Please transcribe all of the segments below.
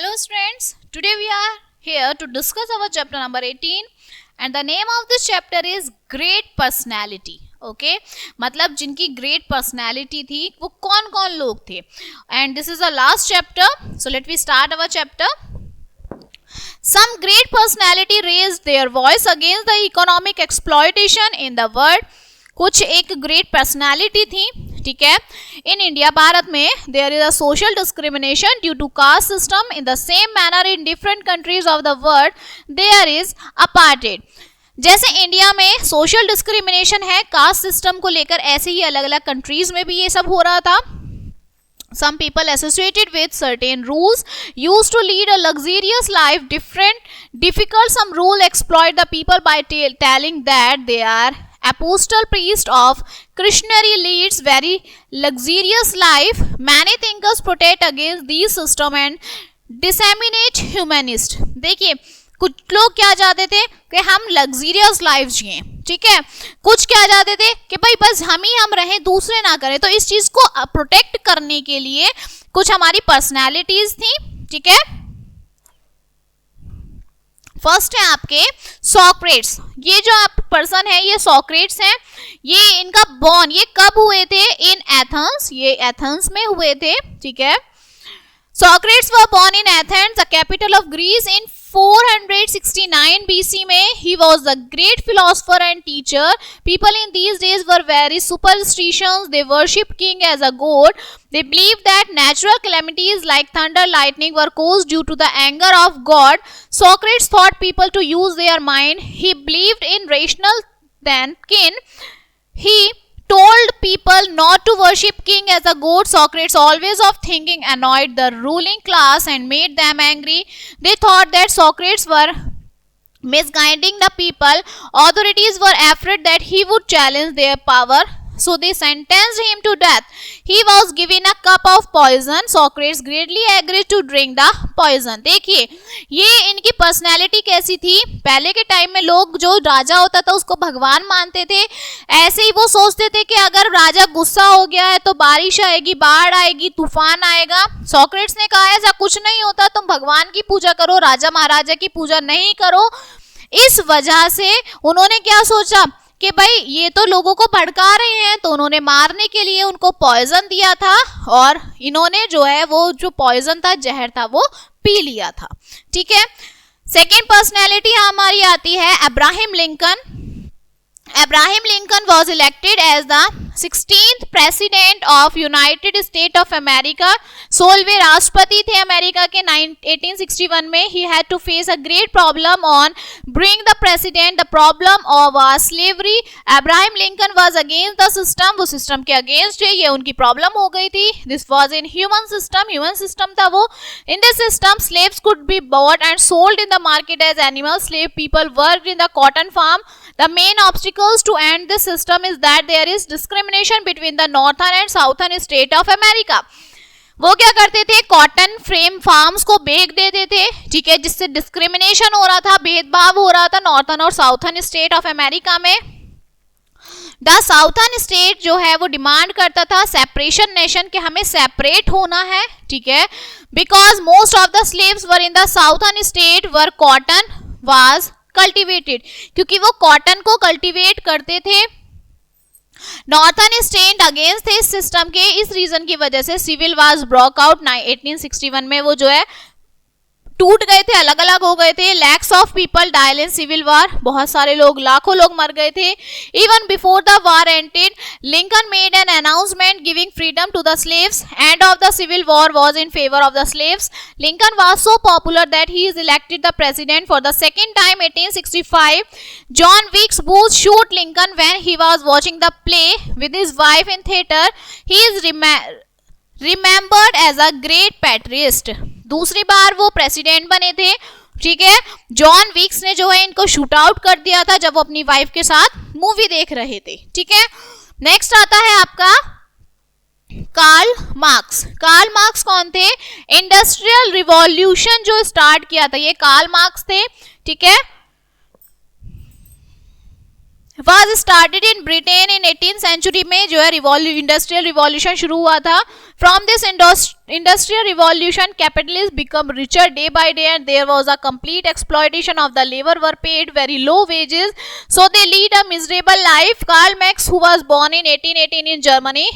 Hello students, today we are here to discuss our chapter number 18 and the name of this chapter is Great Personality. Okay, मतलब जिनकी great personality थी वो कौन कौन लोग थे, and this is the last chapter, so let me start our chapter. Some great personality raised their voice against the economic exploitation in the world. कुछ एक ग्रेट पर्सनैलिटी थी, ठीक है. इन इंडिया भारत में there is a social discrimination due to caste system in the same manner in different countries of the world there is apartheid. जैसे India में social discrimination है caste system को लेकर, ऐसे ही अलग अलग कंट्रीज में भी ये सब हो रहा था. Some people associated with certain rules used to lead a luxurious life difficult. Some rule exploit the people by telling that they are apostle priest of Krishnari leads very luxurious life. Many thinkers protest against these system and disseminate humanist. देखिए कुछ लोग क्या चाहते थे कि हम luxurious life जिए, ठीक है. कुछ क्या चाहते थे कि भाई बस हम रहें, दूसरे ना करें. तो इस चीज को प्रोटेक्ट करने के लिए कुछ हमारी पर्सनालिटीज थी, ठीक है. फर्स्ट है आपके सोक्रेट्स. ये जो आप पर्सन है ये सोक्रेट्स हैं. ये इनका बॉर्न ये कब हुए थे? In Athens. ये एथेंस में हुए थे, ठीक है. Socrates were born in Athens, the capital of Greece, in 469 BC में. He was a great philosopher and teacher. People in these days were very superstitious. They worshipped king as a god. They believed that natural calamities like thunder, lightning were caused due to the anger of God. Socrates taught people to use their mind. He believed in rational thinking. He told people not to worship king as a god. Socrates always of thinking annoyed the ruling class and made them angry. They thought that Socrates were misguiding the people. Authorities were afraid that he would challenge their power, so they sentenced him to death. He was given a cup of poison. Socrates greatly agreed to drink the poison. देखिए ये इनकी personality कैसी थी. पहले के time में लोग जो राजा होता था उसको भगवान मानते थे. ऐसे ही वो सोचते थे कि अगर राजा गुस्सा हो गया है तो बारिश आएगी, बाढ़ आएगी, तूफान आएगा. सॉक्रेट्स ने कहा ऐसा कुछ नहीं होता, तुम भगवान की पूजा करो, राजा महाराजा की पूजा नहीं करो. इस वजह से उन्होंने क्या सोचा कि भाई ये तो लोगों को भड़का रहे हैं, तो उन्होंने मारने के लिए उनको पॉइजन दिया था और इन्होंने जो है वो जो पॉइजन था, जहर था, वो पी लिया था, ठीक है. सेकेंड पर्सनैलिटी हमारी आती है Abraham Lincoln. Abraham Lincoln was elected as the 16th president of United States of America. 16वें राष्ट्रपति थे अमेरिका के 1861 में. He had to face a great problem on being the president. The problem of slavery. Abraham Lincoln was against the system. वो system के against है, ये उनकी problem हो गई थी. This was in human system. Human system था वो. In this system, slaves could be bought and sold in the market as animals. Slave people worked in the cotton farm. The main obstacles to end this system is that there is discrimination between the northern and southern state of America. वो क्या करते थे, cotton frame farms को बेच देते थे, ठीक है, जिससे डिस्क्रिमिनेशन हो रहा था, भेदभाव हो रहा था नॉर्थन और साउथर्न स्टेट ऑफ अमेरिका में. द साउथर्न स्टेट जो है वो डिमांड करता था सेपरेशन नेशन के, हमें सेपरेट होना है, ठीक है. Because most of the slaves were in the southern state were cotton was cultivated, क्योंकि वो कॉटन को कल्टिवेट करते थे. नॉर्थर्न स्टेट अगेंस्ट थे इस सिस्टम के. इस रीजन की वजह से सिविल वार्स ब्रोक आउट. 1861 में वो जो है टूट गए थे, अलग अलग हो गए थे. Lakhs of people died in civil war. बहुत सारे लोग, लाखों लोग मर गए थे. Even before the war ended, Lincoln made an announcement giving freedom to the slaves. End of the civil war was in favour of the slaves. Lincoln was so popular that he is elected the president for the second time 1865. John Wilkes Booth shoot Lincoln when he was watching the play with his wife in theatre. He is remembered as a great patriot. दूसरी बार वो president बने थे, ठीक है. John Vicks ने जो है इनको शूट आउट कर दिया था जब वो अपनी वाइफ के साथ मूवी देख रहे थे, ठीक है. नेक्स्ट आता है आपका कार्ल मार्क्स. कार्ल मार्क्स कौन थे? इंडस्ट्रियल रिवॉल्यूशन जो स्टार्ट किया था ये कार्ल मार्क्स थे, ठीक है. was started in Britain in 18th century में जो है इंडस्ट्रियल रिवॉल्यूशन शुरू हुआ था. From this industrial revolution, capitalists become richer day by day, and there was a complete exploitation of the labor, were paid very low wages, so they lead a miserable life. Karl Marx, who was born in 1818 in Germany,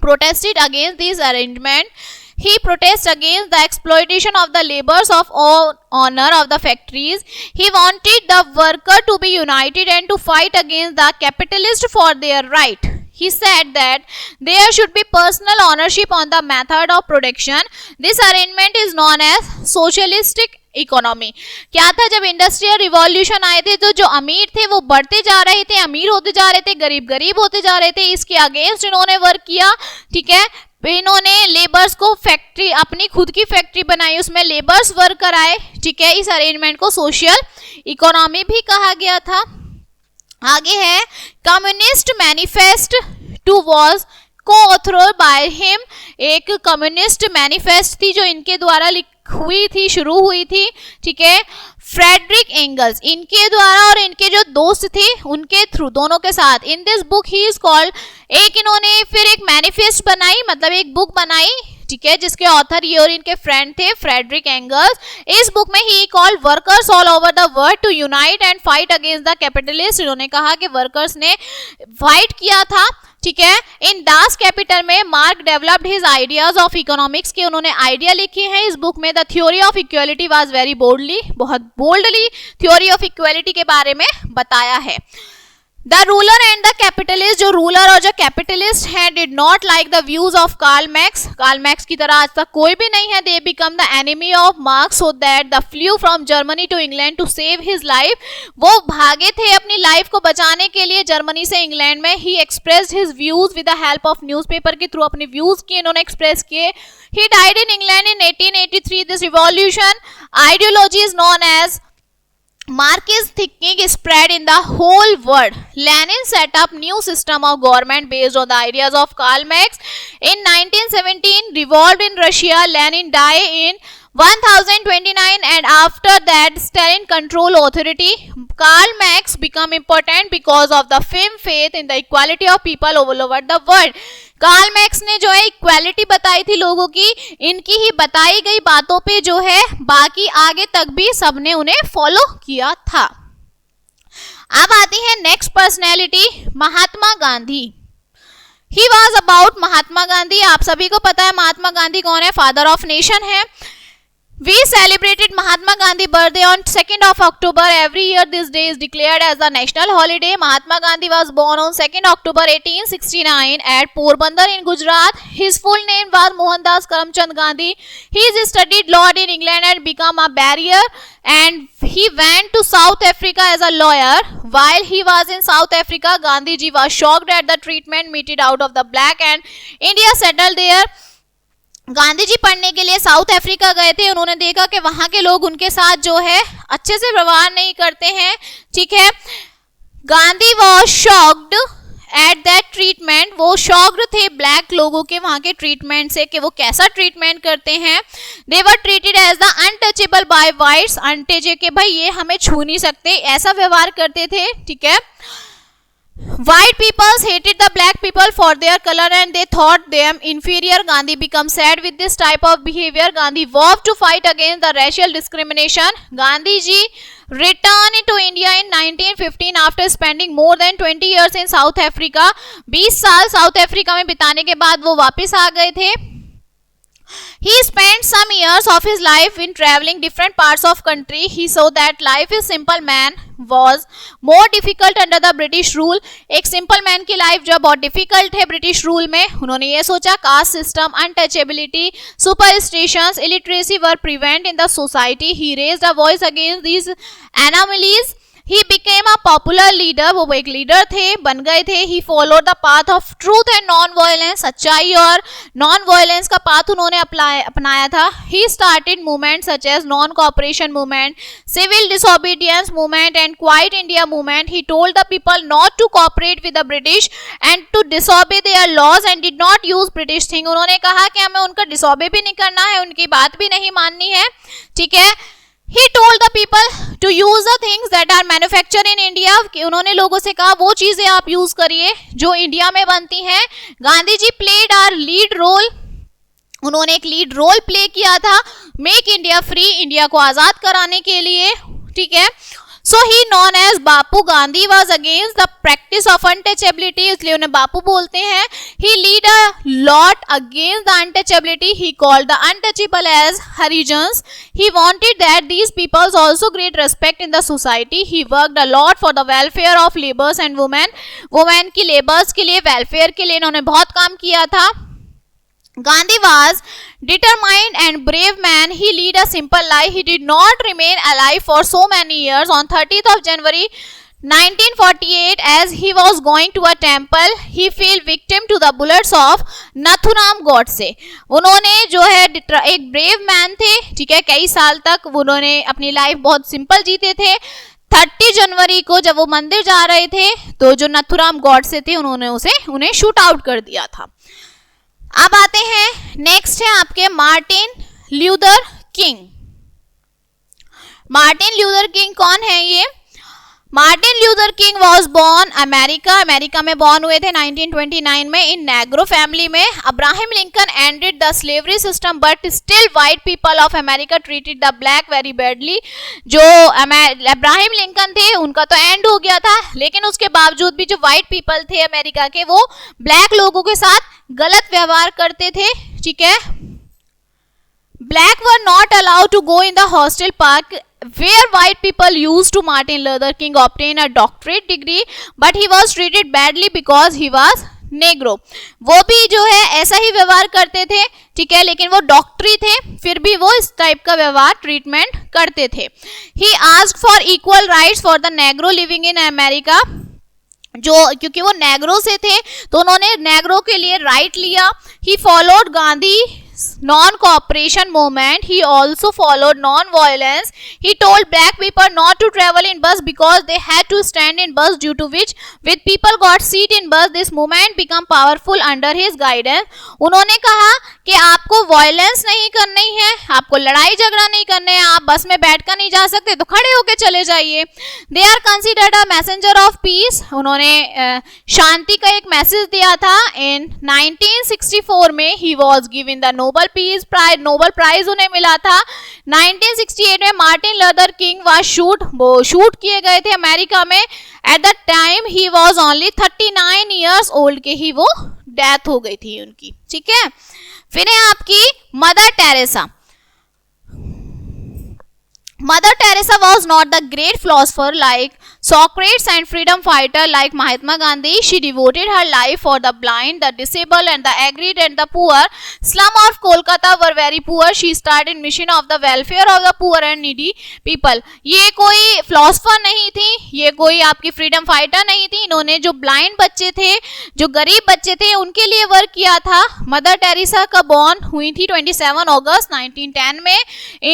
protested against this arrangement. He protested against the exploitation of the laborers of owner of the factories. He wanted the worker to be united and to fight against the capitalist for their right. He said that there should be personal ownership on the method of production. This arrangement is known as socialistic economy. क्या था, जब industrial revolution आए थे तो जो अमीर थे वो बढ़ते जा रहे थे, अमीर होते जा रहे थे, गरीब गरीब होते जा रहे थे. इसके अगेंस्ट इन्होंने वर्क किया. ठीक है, इन्होंने लेबर्स को फैक्ट्री, अपनी खुद की फैक्ट्री बनाई, उसमें लेबर्स वर्क कराए. ठीक है, इस अरेंजमेंट को सोशल इकोनॉमी भी कहा गया था. आगे है communist manifesto was co-authored by him. एक कम्युनिस्ट मैनिफेस्ट थी जो इनके द्वारा हुई थी, शुरू हुई थी. ठीक है, फ्रेडरिक एंगल्स इनके द्वारा और इनके जो दोस्त थे उनके थ्रू, दोनों के साथ. In this book he is called, एक इन्होंने फिर एक मैनिफेस्ट बनाई, मतलब एक बुक बनाई. ठीक है, जिसके ऑथर ये और इनके फ्रेंड थे फ्रेडरिक एंगल्स. इस बुक में he called workers all over the world to unite and fight against the capitalist. इन्होंने कहा कि वर्कर्स ने फाइट किया था. ठीक है, इन दास कैपिटल में Marx developed his ideas of economics के उन्होंने आइडिया लिखे हैं इस बुक में. The theory of equality was very boldly, बहुत बोल्डली थ्योरी ऑफ इक्वालिटी के बारे में बताया है. The ruler and the capitalist, जो रूलर और जो कैपिटलिस्ट हैं, did not like the views of Karl Marx. Karl Marx की तरह आज तक कोई भी नहीं है. They become the enemy of Marx, so that the flew from Germany to England to save his life. वो भागे थे अपनी लाइफ को बचाने के लिए जर्मनी से इंग्लैंड में. He expressed his views with the help of newspaper के थ्रू अपने व्यूज की इन्होंने एक्सप्रेस किए. He died in England in 1883. This revolution ideology is known as Marxist thinking spread in the whole world. Lenin set up new system of government based on the ideas of Karl Marx. In 1917, revolved in Russia. Lenin died in 1029, and after that Stalin control authority. Karl Marx become important because of the firm faith in the equality of people all over the world. Karl Marx ने जो है equality बताई थी लोगों की, इनकी ही बताई गई बातों पे जो है बाकी आगे तक भी सबने उन्हें फॉलो किया था. अब आती है next personality, Mahatma Gandhi. He was about Mahatma Gandhi. आप सभी को पता है महात्मा गांधी कौन है, फादर ऑफ नेशन है. We celebrated Mahatma Gandhi birthday on 2nd of October. Every year this day is declared as a national holiday. Mahatma Gandhi was born on 2nd October 1869 at Porbandar in Gujarat. His full name was Mohandas Karamchand Gandhi. He studied law in England and became a barrister, and he went to South Africa as a lawyer. While he was in South Africa, Gandhi ji was shocked at the treatment meted out of the black, and India settled there. Gandhi ji पढ़ने के लिए south Africa गए थे. उन्होंने देखा कि वहां के लोग उनके साथ जो है अच्छे से व्यवहार नहीं करते हैं. ठीक है, Gandhi was shocked at that treatment. वो शॉक्ड थे ब्लैक लोगों के वहां के ट्रीटमेंट से कि वो कैसा ट्रीटमेंट करते हैं. They were treated as the untouchable by whites. Untouchable के भाई ये हमें छू नहीं सकते, ऐसा व्यवहार करते थे. ठीक है, white peoples hated the black people for their color and they thought them inferior. Gandhi became sad with this type of behavior. Gandhi vowed to fight against the racial discrimination. Gandhi ji returned to India in 1915 after spending more than 20 years in South Africa. 20 साल south Africa में बिताने के बाद वो वापस आ गए थे. He spent some years of his life in traveling different parts of country. He saw that life is simple man was more difficult under the British rule. एक simple man की life जो बहुत difficult है British rule में. उन्होंने ये सोचा caste system, untouchability, superstitions, illiteracy were prevalent in the society. He raised a voice against these anomalies. He became a popular leader. वो एक लीडर थे, बन गए थे. He followed the path of truth and non-violence. सच्चाई और non-violence का path उन्होंने अपनाया था. He started movements such as non-cooperation movement, civil disobedience movement and Quiet India movement. He told the people not to cooperate with the British and to disobey their laws and did not use British thing. उन्होंने कहा कि हमें उनका disobey भी नहीं करना है, उनकी बात भी नहीं माननी है. ठीक है, He told the people to use the things that are manufactured in India. कि उन्होंने लोगों से कहा वो चीजें आप यूज करिए जो इंडिया में बनती हैं. Gandhi ji played are lead role. उन्होंने एक लीड रोल प्ले किया था मेक इंडिया फ्री, इंडिया को आजाद कराने के लिए. ठीक है. So he known as Bapu. Gandhi was against the practice of untouchability, इसलिए उन्हें बापू बोलते हैं. He lead a lot against the untouchability. He called the untouchable as Harijans. He wanted that these peoples also great respect in the society. He worked a lot for the welfare of laborers and women. Women की laborers के लिए, welfare के लिए इन्होंने बहुत काम किया था. Gandhi was determined and brave man. He led a simple life. He did not remain alive for so many years. On 30th of January 1948, as he was going to a temple, he fell victim to the bullets of Nathuram Godse. उन्होंने जो है एक brave man थे. ठीक है. कई साल तक उन्होंने अपनी लाइफ बहुत सिंपल जीते थे. 30 जनवरी को जब वो मंदिर जा रहे थे तो जो नथुराम गॉडसे थे उन्होंने उन्हें शूट आउट कर दिया था. अब आते हैं, नेक्स्ट है आपके Martin Luther king. Martin Luther king कौन है ये? Martin Luther king was born America में बॉर्न हुए थे 1929 में इन नेग्रो फैमिली में. Abraham Lincoln ended the slavery system but still white people of America treated the black very badly. जो Abraham Lincoln थे उनका तो एंड हो गया था, लेकिन उसके बावजूद भी जो वाइट पीपल थे अमेरिका के वो ब्लैक लोगों के साथ गलत व्यवहार करते थे. ठीक है. Black were not allowed to go in the hostel park where white people used to. Martin Luther King obtained a doctorate degree, but he was treated badly because he was Negro. वो भी जो है ऐसा ही व्यवहार करते थे. ठीक है. लेकिन वो डॉक्टरी थे, फिर भी वो इस टाइप का व्यवहार ट्रीटमेंट करते थे. He asked for equal rights for the Negro living in America. जो क्योंकि वो नेग्रो से थे तो उन्होंने नेग्रो के लिए राइट लिया. He followed Gandhi non cooperation movement. He also followed non violence. He told black people not to travel in bus because they had to stand in bus due to which with people got seat in bus. This movement become powerful under his guidance. उन्होंने कहा कि आपको violence नहीं करनी है, आपको लड़ाई झगड़ा नहीं करना है, आप बस में बैठकर नहीं जा सकते तो खड़े होकर चले जाइए. They are considered a messenger of peace. उन्होंने शांति का एक मैसेज दिया था. इन 1964 में he was given the Nobel Peace Prize. Nobel Prize उन्हें मिला था. 1968 में मार्टिन लूथर किंग वाज वो शूट किए गए थे अमेरिका में. At the time he was only 39 years old के ही वो डेथ हो गई थी उनकी. ठीक है. फिर है आपकी mother Teresa. Mother Teresa was not the great philosopher like Socrates and freedom fighter like Mahatma Gandhi. She devoted her life for the blind, the disabled and the aged and the poor. Slum of Kolkata were very poor. She started mission of the welfare of the poor and needy people. ये कोई philosopher नहीं थी, ये कोई आपकी freedom fighter नहीं थी. इन्होंने जो blind बच्चे थे, जो गरीब बच्चे थे, उनके लिए वर्क किया था. मदर टेरेसा का बॉर्न हुई थी 27 अगस्त 1910 में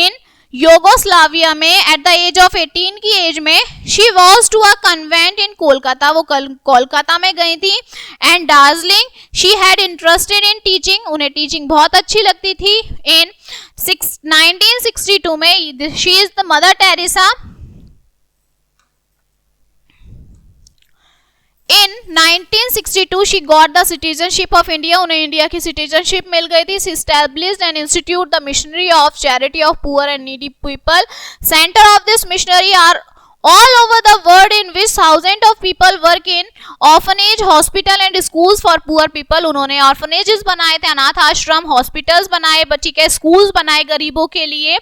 इन योगोस्लाविया में. एट द एज ऑफ 18 की एज में she was to a convent in Kolkata. वो कोलकाता में गई थी. And Darjeeling she had interested in teaching. उन्हें टीचिंग बहुत अच्छी लगती थी. इन 1962 में she is the Mother Teresa. In 1962 she got the citizenship of India. उन्हें इंडिया की सिटीजनशिप मिल गई थी. She established an institute, the missionary of charity of poor and needy people. Center of this missionary are all over the world in which thousands of people work in orphanage, hospital and schools for poor people. उन्होंने orphanages बनाए थे, अनाथ आश्रम, hospitals बनाए, बच्ची के schools बनाए गरीबों के लिए.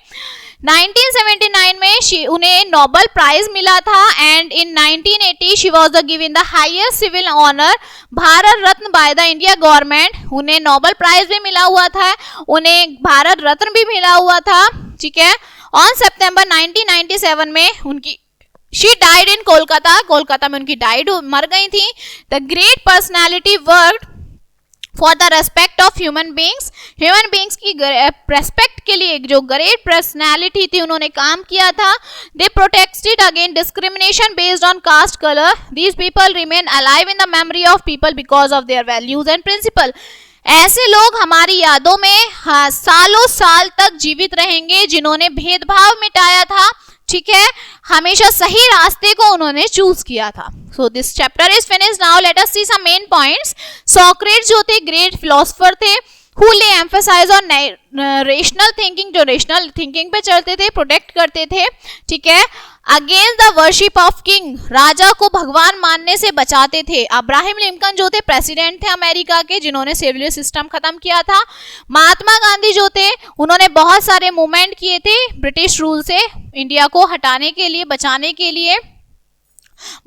1979 में उन्हें नोबल प्राइज मिला था. And in 1980 she was the given the highest civil honour Bharat Ratna by the India government. उन्हें नोबल प्राइज भी मिला हुआ था, उन्हें भारत रत्न भी मिला हुआ था. ठीक है. ऑन सितंबर 1997 में उनकी she died in Kolkata. Kolkata में उनकी मर गई थी. The great personality work for the respect of human beings. Human beings की रेस्पेक्ट के लिए जो ग्रेट पर्सनैलिटी थी उन्होंने काम किया था. They protected against discrimination based on caste colour. These people remain alive in the memory of people because of their values and principle. ऐसे लोग हमारी यादों में सालों साल तक जीवित रहेंगे जिन्होंने भेदभाव मिटाया था, ठीक है, हमेशा सही रास्ते को उन्होंने चूज किया था। So this chapter is finished. Now let us see some main points. Socrates जो थे ग्रेट फिलोसोफर थे, who lay emphasize on rational thinking, जो रेशनल थिंकिंग पे चलते थे, प्रोटेक्ट करते थे, ठीक है, against the worship of king, राजा को भगवान मानने से बचाते थे। अब्राहम लिंकन जो थे प्रेसिडेंट थे अमेरिका के, जिन्होंने सिविल सिस्टम खत्म किया था। महात्मा गांधी जो थे उन्होंने बहुत सारे मूवमेंट किए थे ब्रिटिश रूल से इंडिया को हटाने के लिए, बचाने के लिए।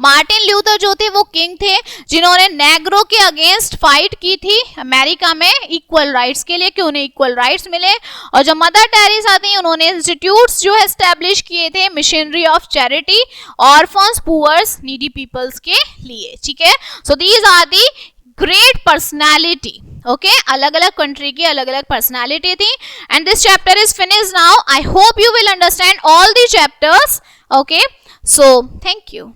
मार्टिन ल्यूथर जो थे वो किंग थे जिन्होंने नेग्रो के अगेंस्ट फाइट की थी अमेरिका में इक्वल राइट्स के लिए, कि उन्हें इक्वल राइट्स मिले। और जो मदर टेरेसा थी उन्होंने इंस्टीट्यूट्स जो है एस्टेब्लिश किए थे, missionary of charity, orphans, poors, needy peoples के लिए, ठीक है। So these are the great personality, okay, अलग अलग कंट्री की अलग अलग पर्सनैलिटी थी। And this chapter is finished now. I hope you will understand all the chapters, okay. So thank you.